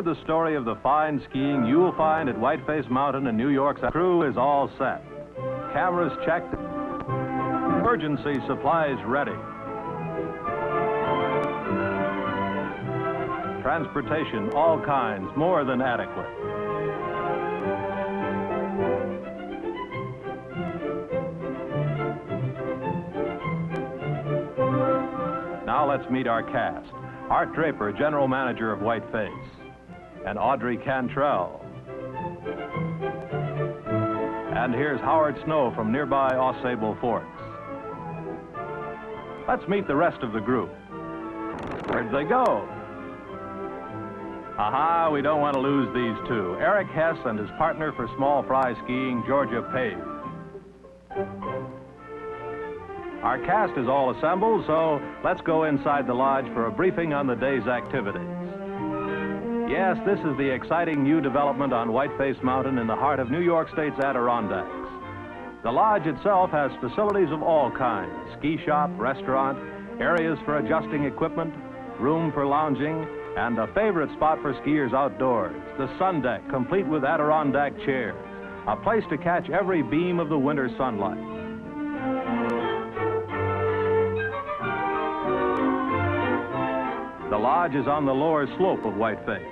heard the story of the fine skiing you'll find at Whiteface Mountain in New York's crew is all set. Cameras checked, emergency supplies ready. Transportation, all kinds, more than adequate. Now let's meet our cast. Art Draper, General Manager of Whiteface, and Audrey Cantrell. And here's Howard Snow from nearby Ausable Forks. Let's meet the rest of the group. Where'd they go? Aha, we don't want to lose these two. Eric Hess and his partner for small fry skiing, Georgia Page. Our cast is all assembled, so let's go inside the lodge for a briefing on the day's activities. Yes, this is the exciting new development on Whiteface Mountain in the heart of New York State's Adirondacks. The lodge itself has facilities of all kinds: ski shop, restaurant, areas for adjusting equipment, room for lounging, and a favorite spot for skiers outdoors, the sun deck, complete with Adirondack chairs, a place to catch every beam of the winter sunlight. The lodge is on the lower slope of Whiteface,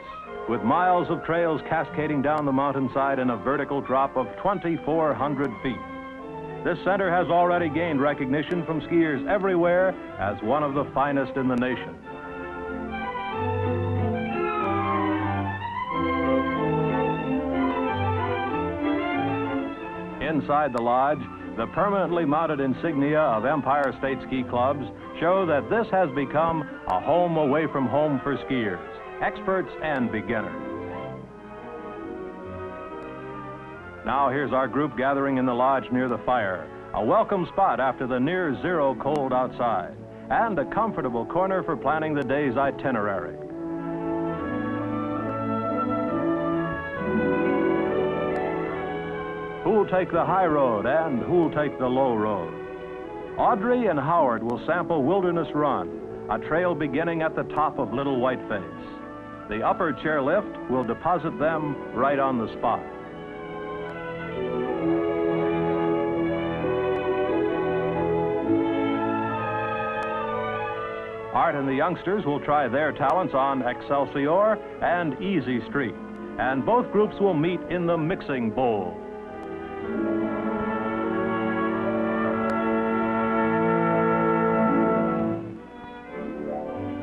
with miles of trails cascading down the mountainside in a vertical drop of 2,400 feet. This center has already gained recognition from skiers everywhere as one of the finest in the nation. Inside the lodge, the permanently mounted insignia of Empire State Ski Clubs show that this has become a home away from home for skiers, experts and beginners. Now here's our group gathering in the lodge near the fire, a welcome spot after the near zero cold outside, and a comfortable corner for planning the day's itinerary. Who'll take the high road and who'll take the low road? Audrey and Howard will sample Wilderness Run, a trail beginning at the top of Little Whiteface. The upper chairlift will deposit them right on the spot. Art and the youngsters will try their talents on Excelsior and Easy Street, and both groups will meet in the mixing bowl.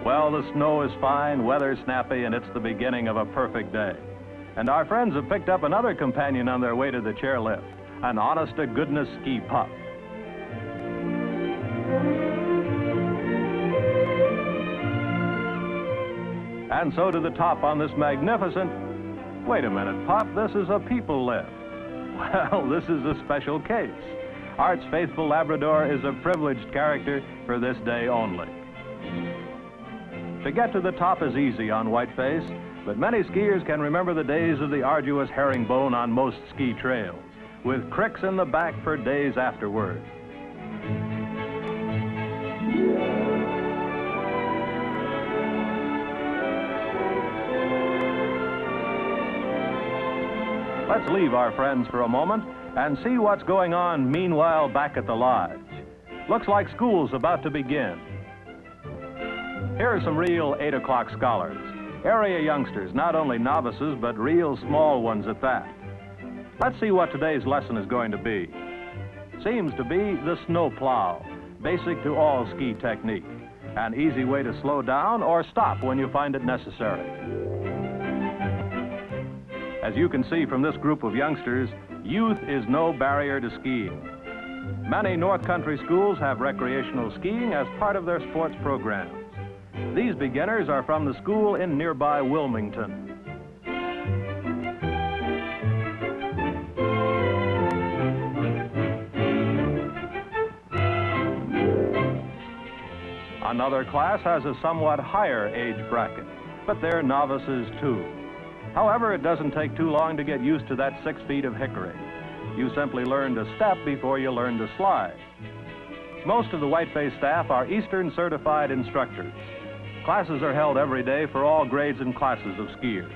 Well, the snow is fine, weather snappy, and it's the beginning of a perfect day. And our friends have picked up another companion on their way to the chairlift, an honest-to-goodness ski pup. And so to the top on this magnificent... Wait a minute, Pop, this is a people lift. Well, this is a special case. Art's faithful Labrador is a privileged character for this day only. To get to the top is easy on Whiteface, but many skiers can remember the days of the arduous herringbone on most ski trails, with cricks in the back for days afterward. Let's leave our friends for a moment and see what's going on meanwhile back at the lodge. Looks like school's about to begin. Here are some real 8 o'clock scholars, area youngsters, not only novices, but real small ones at that. Let's see what today's lesson is going to be. Seems to be the snow plow, basic to all ski technique, an easy way to slow down or stop when you find it necessary. As you can see from this group of youngsters, youth is no barrier to skiing. Many North Country schools have recreational skiing as part of their sports programs. These beginners are from the school in nearby Wilmington. Another class has a somewhat higher age bracket, but they're novices too. However, it doesn't take too long to get used to that 6 feet of hickory. You simply learn to step before you learn to slide. Most of the Whiteface staff are Eastern certified instructors. Classes are held every day for all grades and classes of skiers.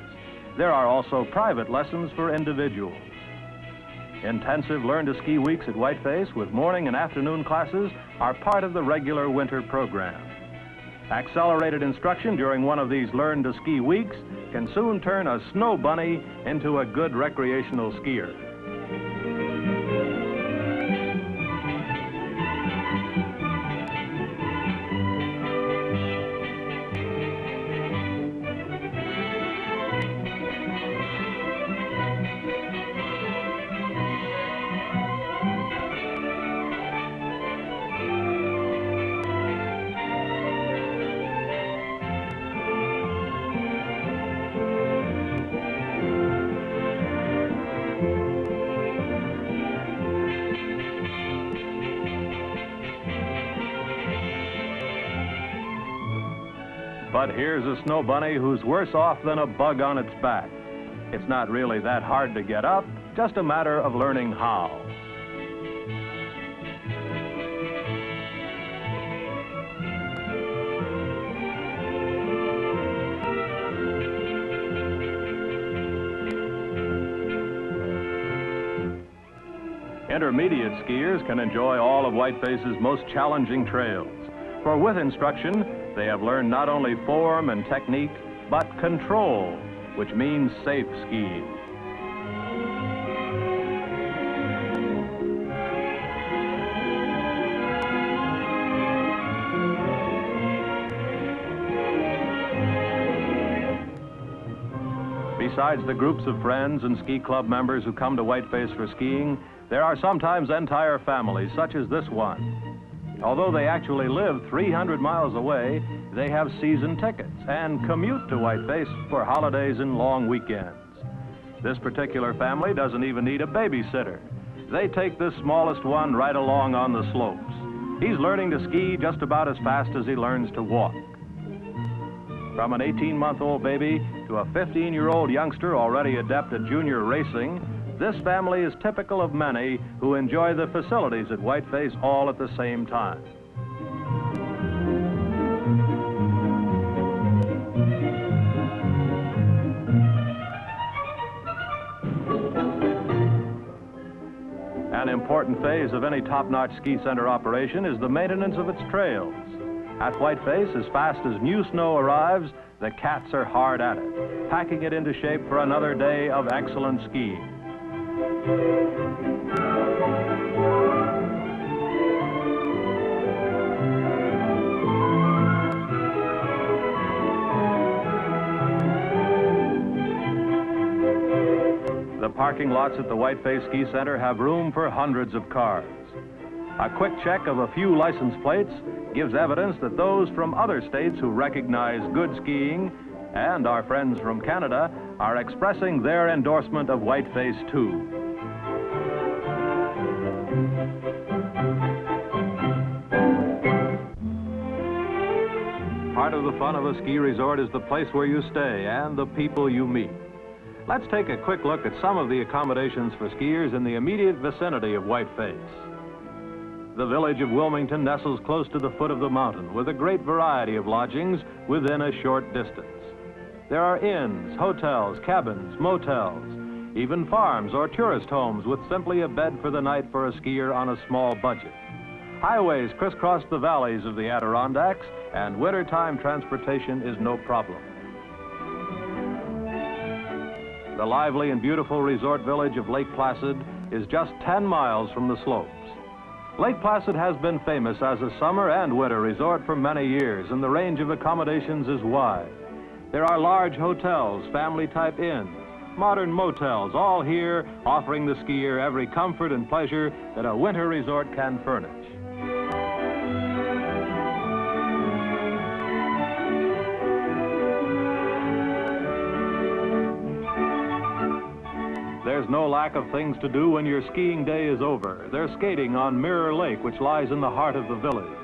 There are also private lessons for individuals. Intensive Learn to Ski weeks at Whiteface with morning and afternoon classes are part of the regular winter program. Accelerated instruction during one of these Learn to Ski weeks can soon turn a snow bunny into a good recreational skier. But here's a snow bunny who's worse off than a bug on its back. It's not really that hard to get up, just a matter of learning how. Intermediate skiers can enjoy all of Whiteface's most challenging trails. For with instruction, they have learned not only form and technique, but control, which means safe skiing. Besides the groups of friends and ski club members who come to Whiteface for skiing, there are sometimes entire families, such as this one. Although they actually live 300 miles away, they have season tickets and commute to Whiteface for holidays and long weekends. This particular family doesn't even need a babysitter. They take this smallest one right along on the slopes. He's learning to ski just about as fast as he learns to walk. From an 18-month-old baby to a 15-year-old youngster already adept at junior racing, this family is typical of many who enjoy the facilities at Whiteface all at the same time. An important phase of any top-notch ski center operation is the maintenance of its trails. At Whiteface, as fast as new snow arrives, the cats are hard at it, packing it into shape for another day of excellent skiing. The parking lots at the Whiteface Ski Center have room for hundreds of cars. A quick check of a few license plates gives evidence that those from other states who recognize good skiing and our friends from Canada are expressing their endorsement of Whiteface too. Part of the fun of a ski resort is the place where you stay and the people you meet. Let's take a quick look at some of the accommodations for skiers in the immediate vicinity of Whiteface. The village of Wilmington nestles close to the foot of the mountain with a great variety of lodgings within a short distance. There are inns, hotels, cabins, motels, even farms or tourist homes with simply a bed for the night for a skier on a small budget. Highways crisscross the valleys of the Adirondacks, and wintertime transportation is no problem. The lively and beautiful resort village of Lake Placid is just 10 miles from the slopes. Lake Placid has been famous as a summer and winter resort for many years, and the range of accommodations is wide. There are large hotels, family-type inns, modern motels, all here offering the skier every comfort and pleasure that a winter resort can furnish. There's no lack of things to do when your skiing day is over. There's skating on Mirror Lake, which lies in the heart of the village.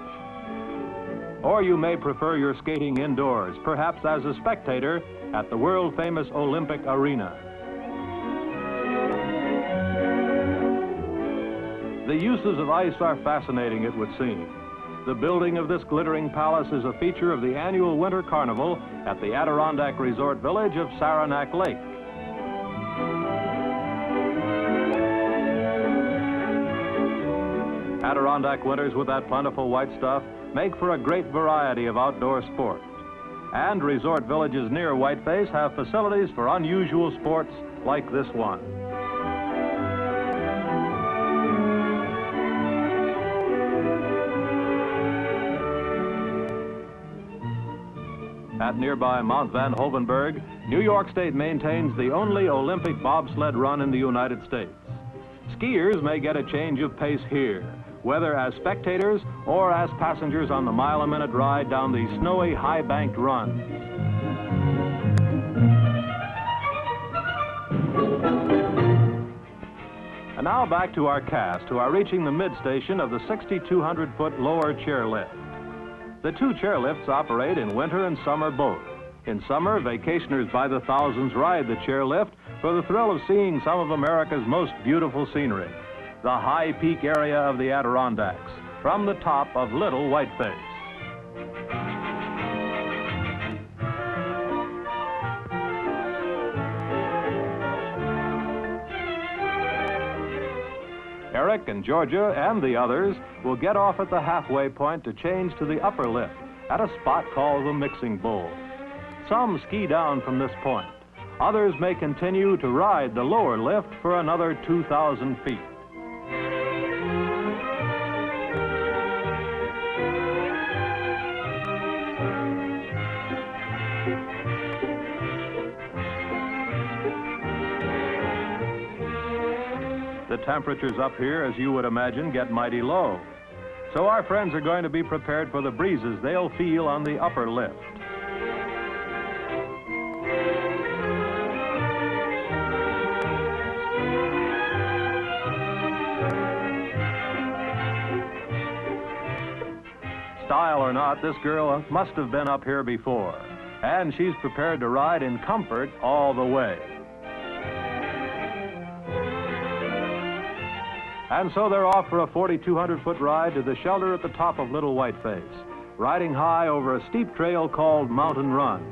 Or you may prefer your skating indoors, perhaps as a spectator at the world-famous Olympic Arena. The uses of ice are fascinating, it would seem. The building of this glittering palace is a feature of the annual Winter Carnival at the Adirondack Resort Village of Saranac Lake. Adirondack winters with that plentiful white stuff make for a great variety of outdoor sport. And resort villages near Whiteface have facilities for unusual sports like this one. At nearby Mount Van Hoevenberg, New York State maintains the only Olympic bobsled run in the United States. Skiers may get a change of pace here, whether as spectators or as passengers on the mile-a-minute ride down the snowy, high-banked run. And now back to our cast, who are reaching the mid-station of the 6,200-foot lower chairlift. The two chairlifts operate in winter and summer both. In summer, vacationers by the thousands ride the chairlift for the thrill of seeing some of America's most beautiful scenery, the high peak area of the Adirondacks, from the top of Little Whiteface. Eric and Georgia and the others will get off at the halfway point to change to the upper lift at a spot called the Mixing Bowl. Some ski down from this point. Others may continue to ride the lower lift for another 2,000 feet. The temperatures up here, as you would imagine, get mighty low. So our friends are going to be prepared for the breezes they'll feel on the upper lift. Style or not, this girl must have been up here before, and she's prepared to ride in comfort all the way. And so they're off for a 4,200-foot ride to the shelter at the top of Little Whiteface, riding high over a steep trail called Mountain Run.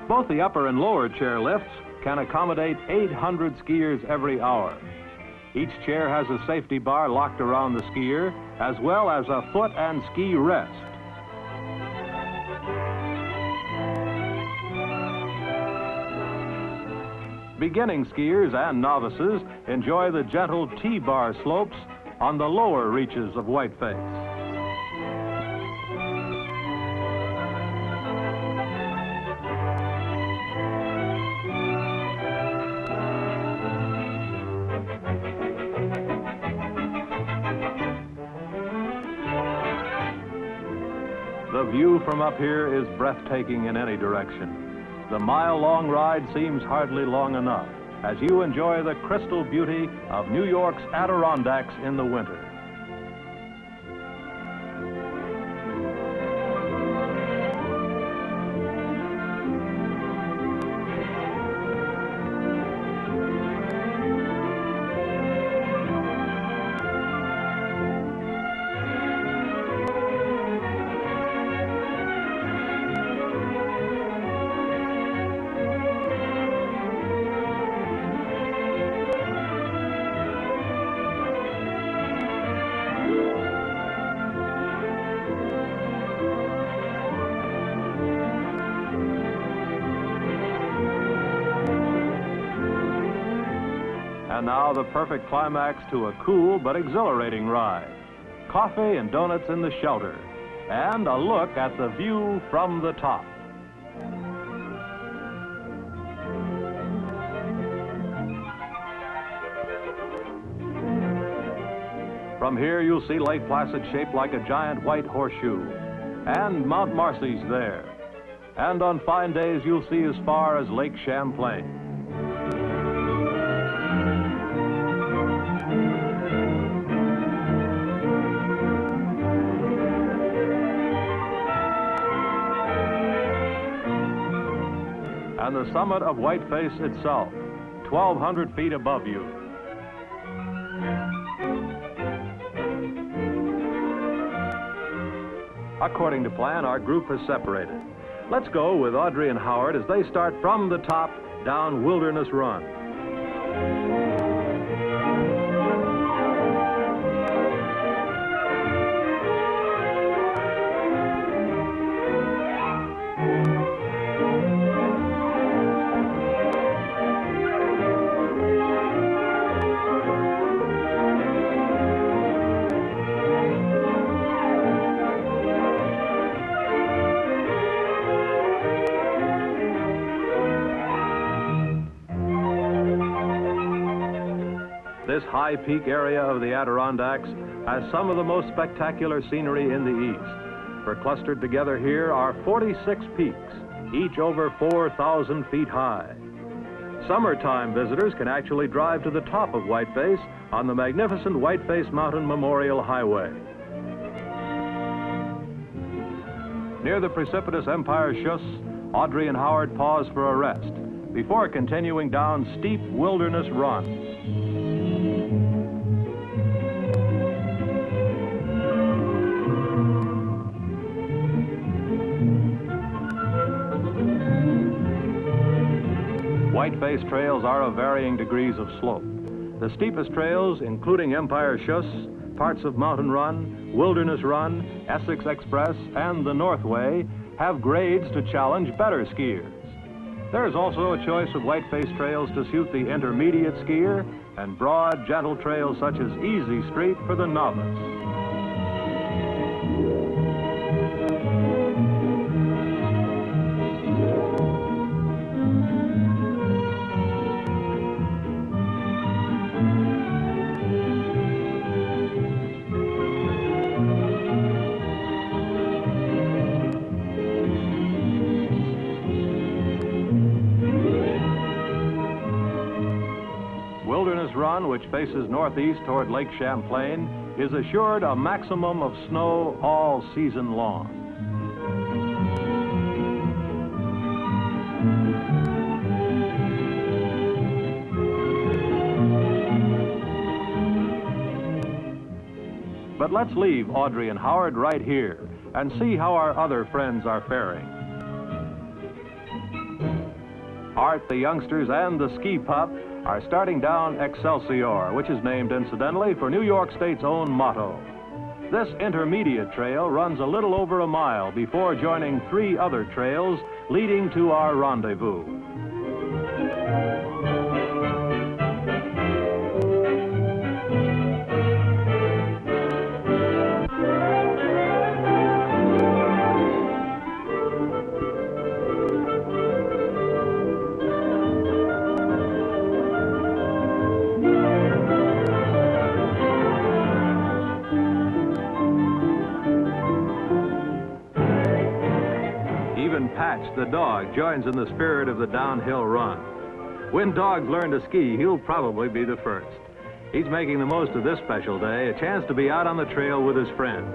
Both the upper and lower chair lifts can accommodate 800 skiers every hour. Each chair has a safety bar locked around the skier, as well as a foot and ski rest. Beginning skiers and novices enjoy the gentle T-bar slopes on the lower reaches of Whiteface. The view from up here is breathtaking in any direction. The mile-long ride seems hardly long enough as you enjoy the crystal beauty of New York's Adirondacks in the winter. And now the perfect climax to a cool but exhilarating ride. Coffee and donuts in the shelter, and a look at the view from the top. From here you'll see Lake Placid shaped like a giant white horseshoe, and Mount Marcy's there. And on fine days you'll see as far as Lake Champlain. And the summit of Whiteface itself, 1,200 feet above you. According to plan, our group has separated. Let's go with Audrey and Howard as they start from the top down Wilderness Run. This high peak area of the Adirondacks has some of the most spectacular scenery in the East. For clustered together here are 46 peaks, each over 4,000 feet high. Summertime visitors can actually drive to the top of Whiteface on the magnificent Whiteface Mountain Memorial Highway. Near the precipitous Empire Schuss, Audrey and Howard pause for a rest before continuing down steep Wilderness Run. Whiteface trails are of varying degrees of slope. The steepest trails, including Empire Schuss, parts of Mountain Run, Wilderness Run, Essex Express, and the Northway, have grades to challenge better skiers. There is also a choice of Whiteface trails to suit the intermediate skier and broad, gentle trails such as Easy Street for the novice. Wilderness Run, which faces northeast toward Lake Champlain, is assured a maximum of snow all season long. But let's leave Audrey and Howard right here and see how our other friends are faring. Art, the youngsters, and the ski pup are starting down Excelsior, which is named, incidentally, for New York State's own motto. This intermediate trail runs a little over a mile before joining 3 other trails leading to our rendezvous. Patch, the dog, joins in the spirit of the downhill run. When dogs learn to ski, he'll probably be the first. He's making the most of this special day, a chance to be out on the trail with his friends.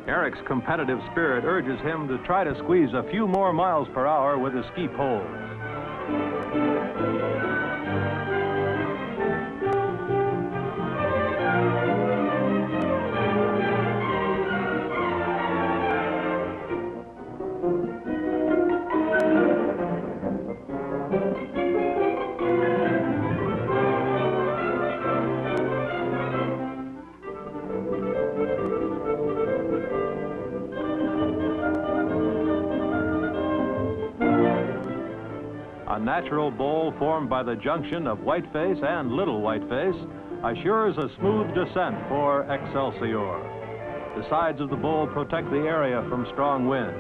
Eric's competitive spirit urges him to try to squeeze a few more miles per hour with his ski poles. A natural bowl formed by the junction of Whiteface and Little Whiteface assures a smooth descent for Excelsior. The sides of the bowl protect the area from strong winds.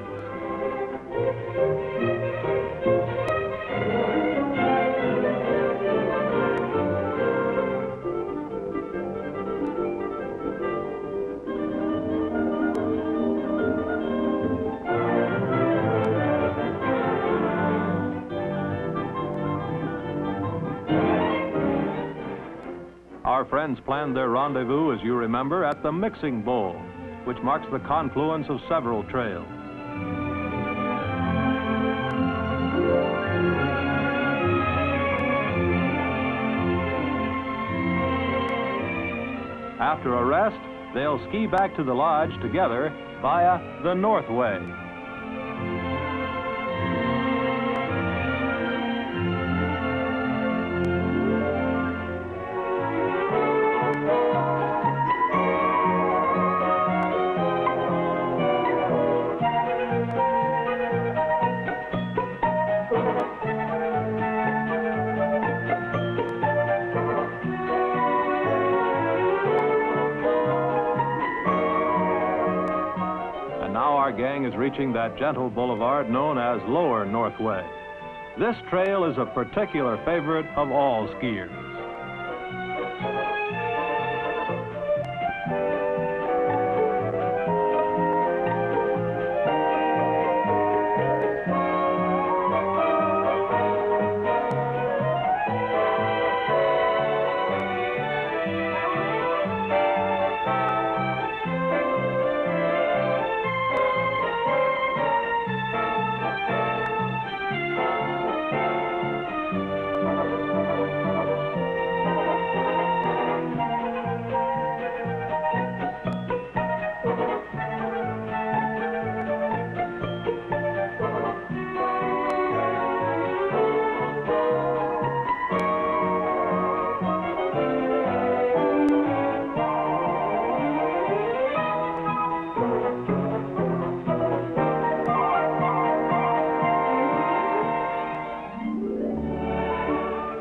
Our friends planned their rendezvous, as you remember, at the Mixing Bowl, which marks the confluence of several trails. After a rest, they'll ski back to the lodge together via the Northway. gang is reaching that gentle boulevard known as Lower Northway. This trail is a particular favorite of all skiers.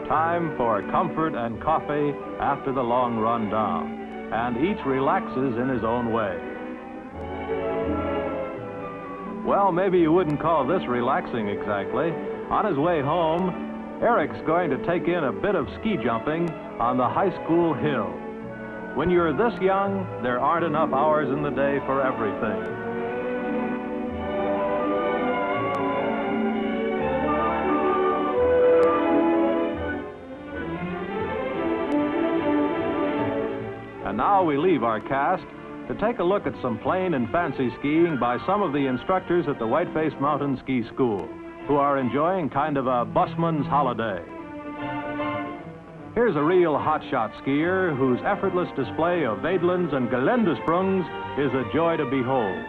Time for comfort and coffee after the long run down, and each relaxes in his own way. Well, maybe you wouldn't call this relaxing exactly. On his way home, Eric's going to take in a bit of ski jumping on the high school hill. When you're this young, there aren't enough hours in the day for everything. And now we leave our cast to take a look at some plain and fancy skiing by some of the instructors at the Whiteface Mountain Ski School, who are enjoying kind of a busman's holiday. Here's a real hotshot skier whose effortless display of Weidlands and Geländesprungs is a joy to behold.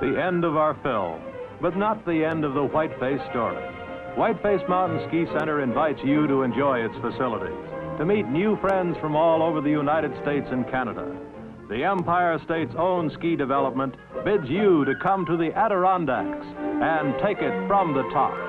The end of our film, but not the end of the Whiteface story. Whiteface Mountain Ski Center invites you to enjoy its facilities, to meet new friends from all over the United States and Canada. The Empire State's own ski development bids you to come to the Adirondacks and take it from the top.